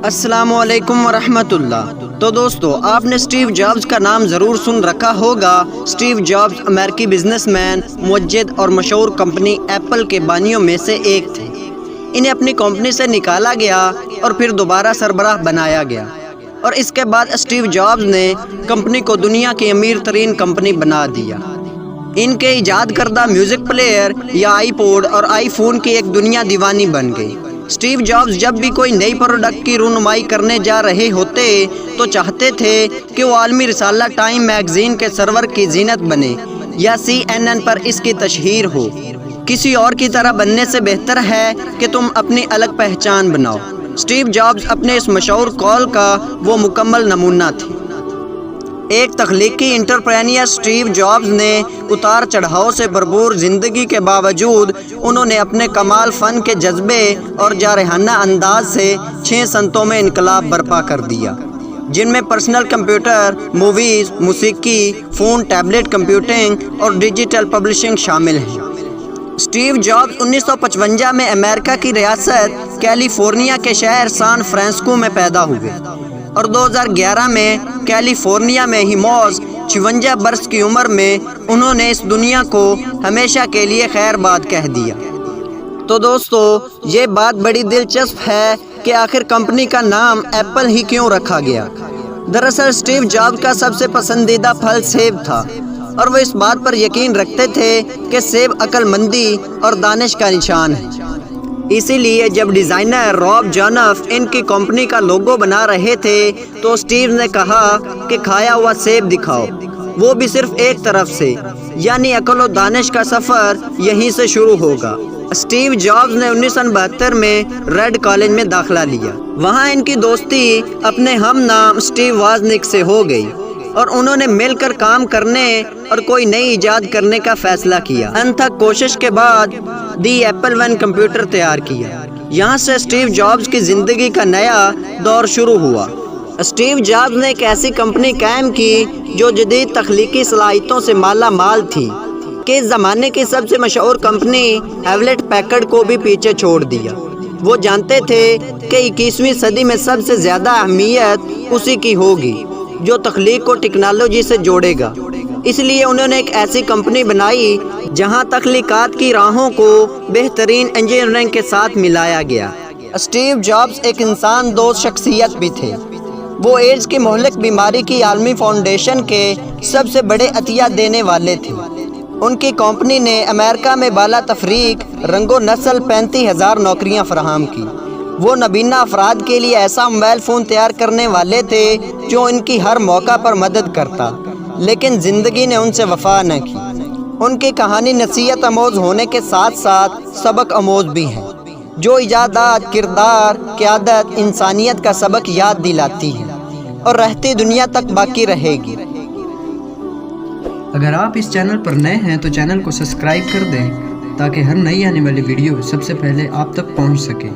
السلام علیکم ورحمۃ اللہ۔ تو دوستو، آپ نے اسٹیو جابز کا نام ضرور سن رکھا ہوگا۔ اسٹیو جابز امریکی بزنس مین، موجد اور مشہور کمپنی ایپل کے بانیوں میں سے ایک تھے۔ انہیں اپنی کمپنی سے نکالا گیا اور پھر دوبارہ سربراہ بنایا گیا، اور اس کے بعد اسٹیو جابز نے کمپنی کو دنیا کی امیر ترین کمپنی بنا دیا۔ ان کے ایجاد کردہ میوزک پلیئر یا آئی پوڈ اور آئی فون کی ایک دنیا دیوانی بن گئی۔ اسٹیو جابز جب بھی کوئی نئی پروڈکٹ کی رونمائی کرنے جا رہے ہوتے تو چاہتے تھے کہ وہ عالمی رسالہ ٹائم میگزین کے سرور کی زینت بنے یا CNN پر اس کی تشہیر ہو۔ کسی اور کی طرح بننے سے بہتر ہے کہ تم اپنی الگ پہچان بناؤ۔ اسٹیو جابز اپنے اس مشہور قول کا وہ مکمل نمونہ تھے۔ ایک تخلیقی انٹرپرینیور اسٹیو جابز نے اتار چڑھاؤ سے بھرپور زندگی کے باوجود انہوں نے اپنے کمال فن کے جذبے اور جارحانہ انداز سے 6 صنعتوں میں انقلاب برپا کر دیا، جن میں پرسنل کمپیوٹر، موویز، موسیقی، فون، ٹیبلٹ کمپیوٹنگ اور ڈیجیٹل پبلشنگ شامل ہیں۔ اسٹیو جابز 1955 میں امریکہ کی ریاست کیلیفورنیا کے شہر سان فرانسسکو میں پیدا ہوئے، اور 2011 میں کیلیفورنیا میں ہی محض 56 برس کی عمر میں انہوں نے اس دنیا کو ہمیشہ کے لیے خیر باد کہہ دیا۔ تو دوستو، یہ بات بڑی دلچسپ ہے کہ آخر کمپنی کا نام ایپل ہی کیوں رکھا گیا۔ دراصل اسٹیو جابز کا سب سے پسندیدہ پھل سیب تھا، اور وہ اس بات پر یقین رکھتے تھے کہ سیب عقل مندی اور دانش کا نشان ہے۔ اسی لیے جب ڈیزائنر روب جانف ان کی کمپنی کا لوگو بنا رہے تھے تو اسٹیو نے کہا کہ کھایا ہوا سیب دکھاؤ، وہ بھی صرف ایک طرف سے، یعنی عقل و دانش کا سفر یہیں سے شروع ہوگا۔ اسٹیو جابز نے 1972 میں ریڈ کالج میں داخلہ لیا۔ وہاں ان کی دوستی اپنے ہم نام اسٹیو وازنک سے ہو گئی، اور انہوں نے مل کر کام کرنے اور کوئی نئی ایجاد کرنے کا فیصلہ کیا۔ انتھک کوشش کے بعد دی ایپل I کمپیوٹر تیار کیا۔ یہاں سے اسٹیو جابز کی زندگی کا نیا دور شروع ہوا۔ اسٹیو جابز نے ایک ایسی کمپنی قائم کی جو جدید تخلیقی صلاحیتوں سے مالا مال تھی کہ اس زمانے کی سب سے مشہور کمپنی ہیولٹ پیکرڈ کو بھی پیچھے چھوڑ دیا۔ وہ جانتے تھے کہ 21ویں صدی میں سب سے زیادہ اہمیت اسی کی ہوگی جو تخلیق کو ٹیکنالوجی سے جوڑے گا۔ اس لیے انہوں نے ایک ایسی کمپنی بنائی جہاں تخلیقات کی راہوں کو بہترین انجینئرنگ کے ساتھ ملایا گیا۔ اسٹیو جابز ایک انسان دوست شخصیت بھی تھے۔ وہ ایڈز کی مہلک بیماری کی عالمی فاؤنڈیشن کے سب سے بڑے عطیہ دینے والے تھے۔ ان کی کمپنی نے امریکہ میں بالا تفریق رنگ و نسل 35,000 نوکریاں فراہم کی۔ وہ نابینا افراد کے لیے ایسا موبائل فون تیار کرنے والے تھے جو ان کی ہر موقع پر مدد کرتا، لیکن زندگی نے ان سے وفا نہ کی۔ ان کی کہانی نصیحت آموز ہونے کے ساتھ ساتھ سبق آموز بھی ہے، جو ایجادات، کردار، قیادت، انسانیت کا سبق یاد دلاتی ہے اور رہتی دنیا تک باقی رہے گی۔ اگر آپ اس چینل پر نئے ہیں تو چینل کو سبسکرائب کر دیں تاکہ ہر نئی آنے والی ویڈیو سب سے پہلے آپ تک پہنچ سکے۔